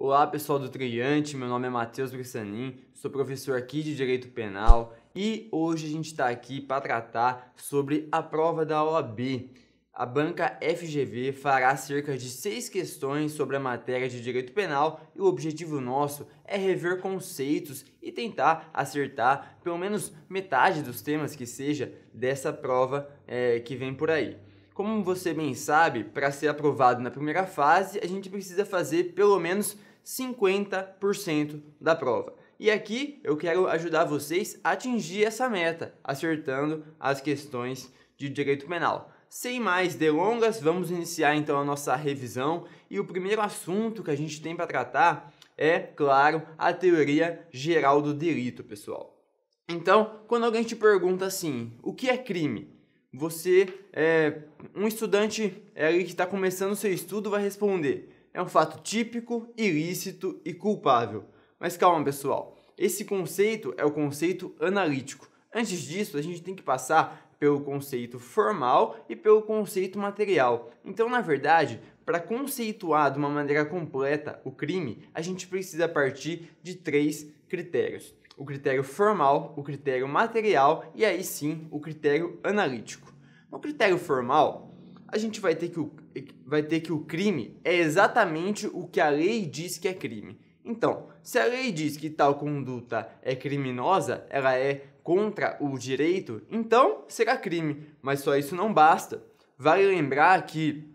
Olá pessoal do Trilhante, meu nome é Matheus Brissanin, sou professor aqui de Direito Penal e hoje a gente está aqui para tratar sobre a prova da OAB. A banca FGV fará cerca de 6 questões sobre a matéria de Direito Penal e o objetivo nosso é rever conceitos e tentar acertar pelo menos metade dos temas que seja dessa prova que vem por aí. Como você bem sabe, para ser aprovado na primeira fase, a gente precisa fazer pelo menos 50% da prova. E aqui eu quero ajudar vocês a atingir essa meta, acertando as questões de direito penal. Sem mais delongas, vamos iniciar então a nossa revisão. E o primeiro assunto que a gente tem para tratar é, claro, a teoria geral do delito, pessoal. Então, quando alguém te pergunta assim, o que é crime? Você, um estudante ali que está começando o seu estudo, vai responder: é um fato típico, ilícito e culpável. Mas calma, pessoal, esse conceito é o conceito analítico. Antes disso, a gente tem que passar pelo conceito formal e pelo conceito material. Então, na verdade, para conceituar de uma maneira completa o crime, a gente precisa partir de 3 critérios. O critério formal, o critério material e aí sim o critério analítico. No critério formal, a gente vai ter que o crime é exatamente o que a lei diz que é crime. Então, se a lei diz que tal conduta é criminosa, ela é contra o direito, então será crime. Mas só isso não basta. Vale lembrar que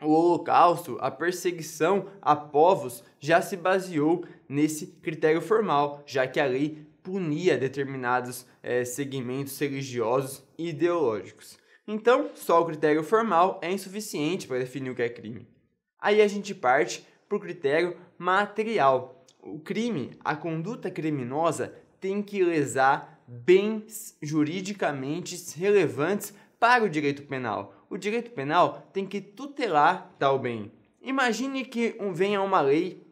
o Holocausto, a perseguição a povos, já se baseou nesse critério formal, já que a lei punia determinados segmentos religiosos e ideológicos. Então, só o critério formal é insuficiente para definir o que é crime. Aí a gente parte para o critério material. O crime, a conduta criminosa, tem que lesar bens juridicamente relevantes para o direito penal. O direito penal tem que tutelar tal bem. Imagine que venha uma lei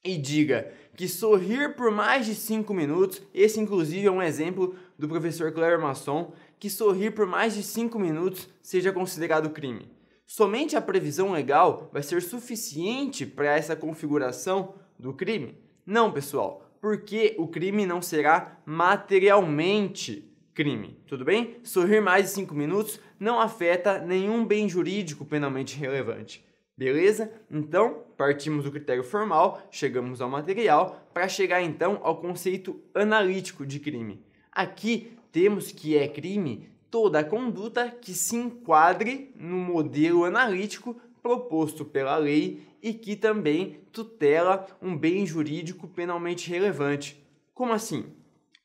e diga que sorrir por mais de 5 minutos, esse inclusive é um exemplo do professor Cléber Masson, que sorrir por mais de 5 minutos seja considerado crime. Somente a previsão legal vai ser suficiente para essa configuração do crime? Não, pessoal, porque o crime não será materialmente crime, tudo bem? Sorrir mais de 5 minutos não afeta nenhum bem jurídico penalmente relevante. Beleza? Então, partimos do critério formal, chegamos ao material, para chegar então ao conceito analítico de crime. Aqui temos que é crime toda a conduta que se enquadre no modelo analítico proposto pela lei e que também tutela um bem jurídico penalmente relevante. Como assim?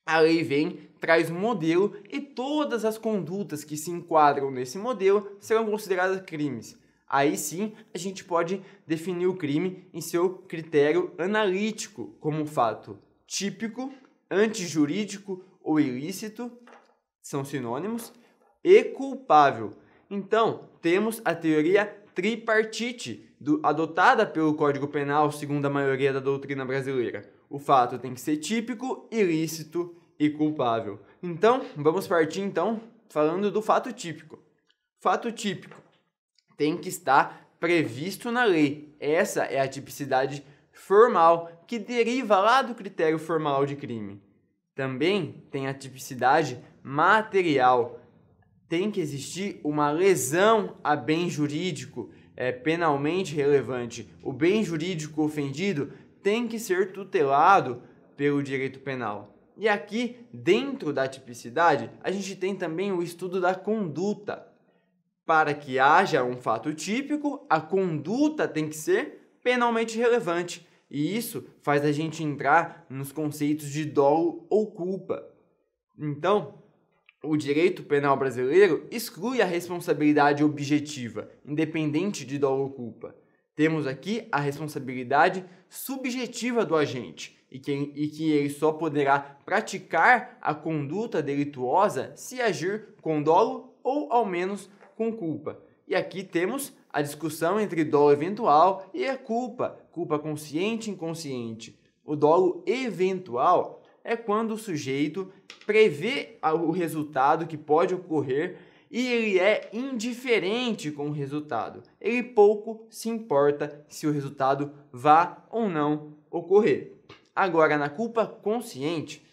A lei vem, traz um modelo e todas as condutas que se enquadram nesse modelo serão consideradas crimes. Aí sim, a gente pode definir o crime em seu critério analítico, como um fato típico, antijurídico ou ilícito, são sinônimos, e culpável. Então, temos a teoria tripartite, adotada pelo Código Penal, segundo a maioria da doutrina brasileira. O fato tem que ser típico, ilícito e culpável. Então, vamos partir falando do fato típico. Fato típico tem que estar previsto na lei. Essa é a tipicidade formal que deriva lá do critério formal de crime. Também tem a tipicidade material. Tem que existir uma lesão a bem jurídico penalmente relevante. O bem jurídico ofendido tem que ser tutelado pelo direito penal. E aqui, dentro da tipicidade, a gente tem também o estudo da conduta. Para que haja um fato típico, a conduta tem que ser penalmente relevante. E isso faz a gente entrar nos conceitos de dolo ou culpa. Então, o direito penal brasileiro exclui a responsabilidade objetiva, independente de dolo ou culpa. Temos aqui a responsabilidade subjetiva do agente e que ele só poderá praticar a conduta delituosa se agir com dolo ou, ao menos, com culpa. E aqui temos a discussão entre dolo eventual e a culpa consciente e inconsciente. O dolo eventual é quando o sujeito prevê o resultado que pode ocorrer e ele é indiferente com o resultado. Ele pouco se importa se o resultado vá ou não ocorrer. Agora, na culpa consciente,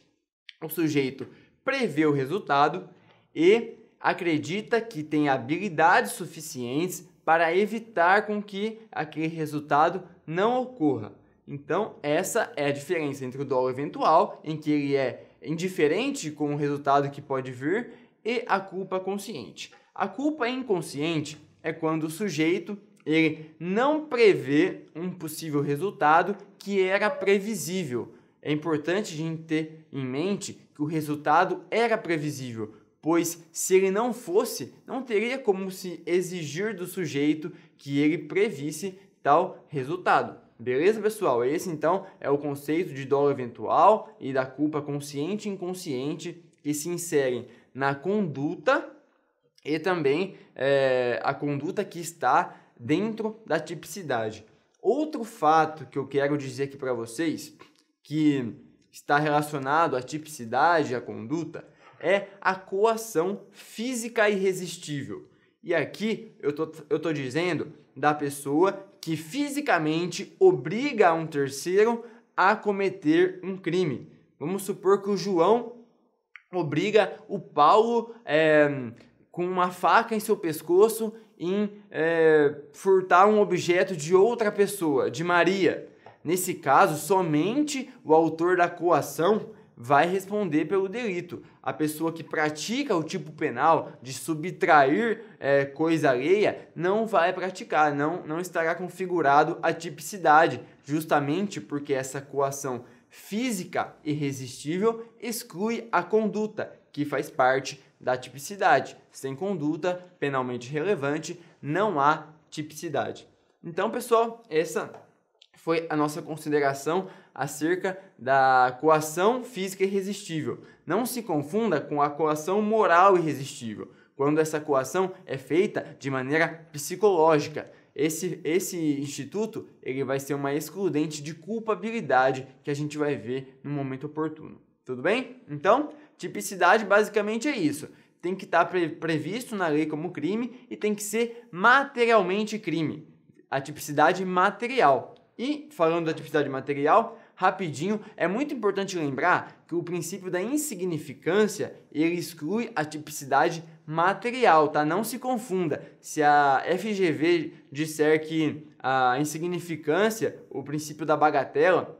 o sujeito prevê o resultado e acredita que tem habilidades suficientes para evitar com que aquele resultado não ocorra. Então, essa é a diferença entre o dolo eventual, em que ele é indiferente com o resultado que pode vir, e a culpa consciente. A culpa inconsciente é quando o sujeito ele não prevê um possível resultado que era previsível. É importante a gente ter em mente que o resultado era previsível, pois se ele não fosse, não teria como se exigir do sujeito que ele previsse tal resultado. Beleza, pessoal? Esse, então, é o conceito de dolo eventual e da culpa consciente e inconsciente que se inserem na conduta e também a conduta que está dentro da tipicidade. Outro fato que eu quero dizer aqui para vocês, que está relacionado à tipicidade e à conduta, é a coação física irresistível. E aqui eu tô dizendo da pessoa que fisicamente obriga um terceiro a cometer um crime. Vamos supor que o João obriga o Paulo com uma faca em seu pescoço em furtar um objeto de outra pessoa, de Maria. Nesse caso, somente o autor da coação vai responder pelo delito. A pessoa que pratica o tipo penal de subtrair coisa alheia não vai praticar, não estará configurado a tipicidade, justamente porque essa coação física irresistível exclui a conduta, que faz parte da tipicidade. Sem conduta penalmente relevante, não há tipicidade. Então, pessoal, essa foi a nossa consideração acerca da coação física irresistível. Não se confunda com a coação moral irresistível, quando essa coação é feita de maneira psicológica. Esse instituto ele vai ser uma excludente de culpabilidade que a gente vai ver no momento oportuno. Tudo bem? Então, tipicidade basicamente é isso. Tem que estar previsto na lei como crime e tem que ser materialmente crime. A tipicidade material. E, falando da tipicidade material, rapidinho, é muito importante lembrar que o princípio da insignificância, ele exclui a tipicidade material, tá? Não se confunda. Se a FGV disser que a insignificância, o princípio da bagatela,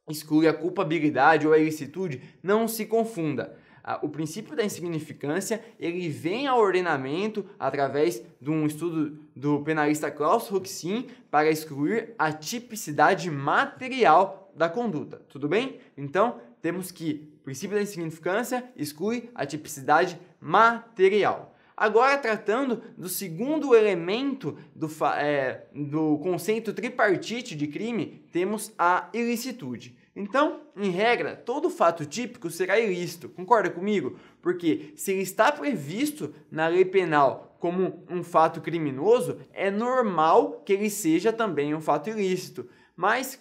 exclui a culpabilidade ou a ilicitude, não se confunda. O princípio da insignificância, ele vem ao ordenamento através de um estudo do penalista Klaus Roxin para excluir a tipicidade material da conduta, tudo bem? Então, temos que o princípio da insignificância exclui a tipicidade material. Agora, tratando do segundo elemento do conceito tripartite de crime, temos a ilicitude. Então, em regra, todo fato típico será ilícito, concorda comigo? Porque se ele está previsto na lei penal como um fato criminoso, é normal que ele seja também um fato ilícito. Mas,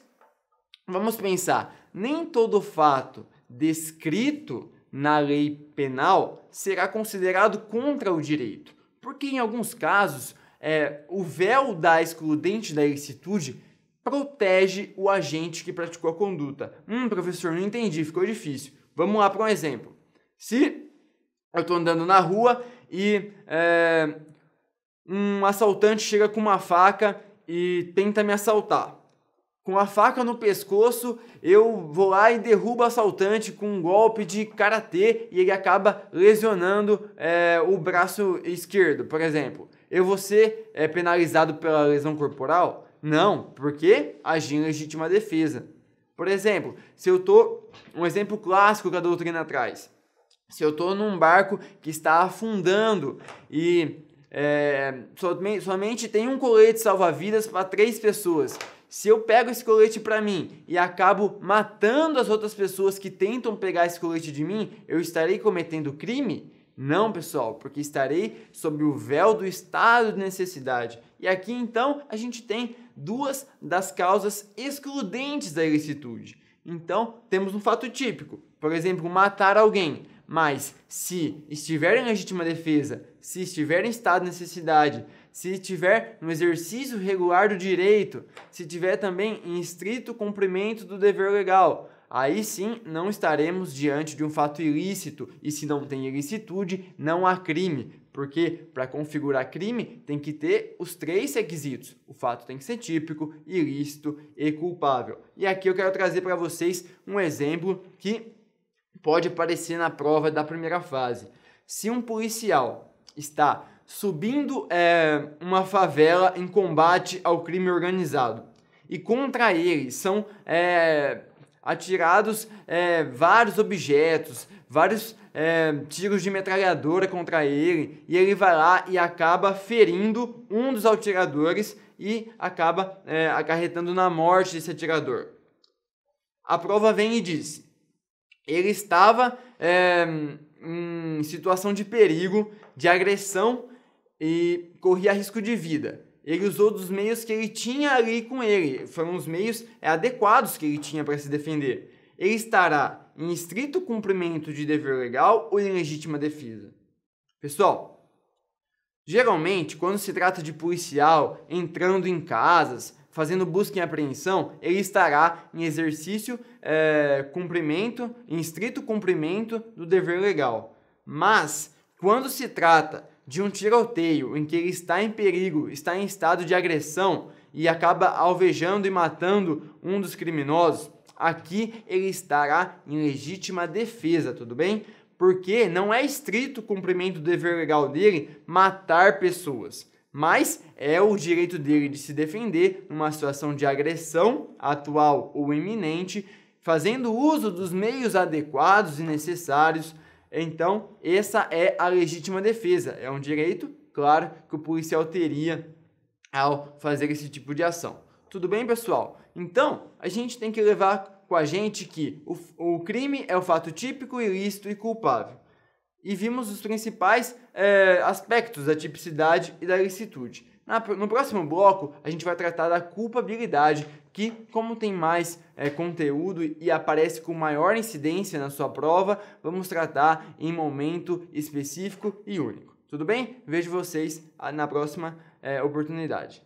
vamos pensar, nem todo fato descrito na lei penal será considerado contra o direito, porque em alguns casos o véu da excludente da ilicitude protege o agente que praticou a conduta. Professor, não entendi, ficou difícil. Vamos lá para um exemplo. Se eu estou andando na rua e um assaltante chega com uma faca e tenta me assaltar. Com a faca no pescoço, eu vou lá e derrubo o assaltante com um golpe de karatê e ele acaba lesionando o braço esquerdo, por exemplo. Eu vou ser penalizado pela lesão corporal? Não, porque agi em legítima defesa. Por exemplo, um exemplo clássico que a doutrina traz. Se eu estou num barco que está afundando e somente tem um colete salva-vidas para 3 pessoas. Se eu pego esse colete para mim e acabo matando as outras pessoas que tentam pegar esse colete de mim, eu estarei cometendo crime? Não, pessoal, porque estarei sob o véu do estado de necessidade. E aqui, então, a gente tem 2 das causas excludentes da ilicitude. Então, temos um fato típico, por exemplo, matar alguém. Mas, se estiver em legítima defesa, se estiver em estado de necessidade, se tiver no exercício regular do direito, se tiver também em estrito cumprimento do dever legal, aí sim não estaremos diante de um fato ilícito, e se não tem ilicitude, não há crime, porque para configurar crime tem que ter os 3 requisitos. O fato tem que ser típico, ilícito e culpável. E aqui eu quero trazer para vocês um exemplo que pode aparecer na prova da primeira fase. Se um policial está subindo uma favela em combate ao crime organizado e contra ele são atirados vários objetos, vários tiros de metralhadora contra ele, e ele vai lá e acaba ferindo um dos atiradores e acaba acarretando na morte desse atirador. A prova vem e diz: ele estava em situação de perigo, de agressão e corria risco de vida. Ele usou dos meios que ele tinha ali com ele, foram os meios adequados que ele tinha para se defender. Ele estará em estrito cumprimento de dever legal ou em legítima defesa? Pessoal, geralmente, quando se trata de policial entrando em casas, fazendo busca e apreensão, ele estará em exercício, em estrito cumprimento do dever legal. Mas, quando se trata de um tiroteio em que ele está em perigo, está em estado de agressão e acaba alvejando e matando um dos criminosos, aqui ele estará em legítima defesa, tudo bem? Porque não é estrito cumprimento do dever legal dele matar pessoas, mas é o direito dele de se defender numa situação de agressão atual ou iminente, fazendo uso dos meios adequados e necessários. Então, essa é a legítima defesa. É um direito, claro, que o policial teria ao fazer esse tipo de ação. Tudo bem, pessoal? Então, a gente tem que levar com a gente que o crime é o fato típico, ilícito e culpável. E vimos os principais aspectos da tipicidade e da ilicitude. No próximo bloco, a gente vai tratar da culpabilidade, que, como tem mais conteúdo e aparece com maior incidência na sua prova, vamos tratar em momento específico e único. Tudo bem? Vejo vocês na próxima oportunidade.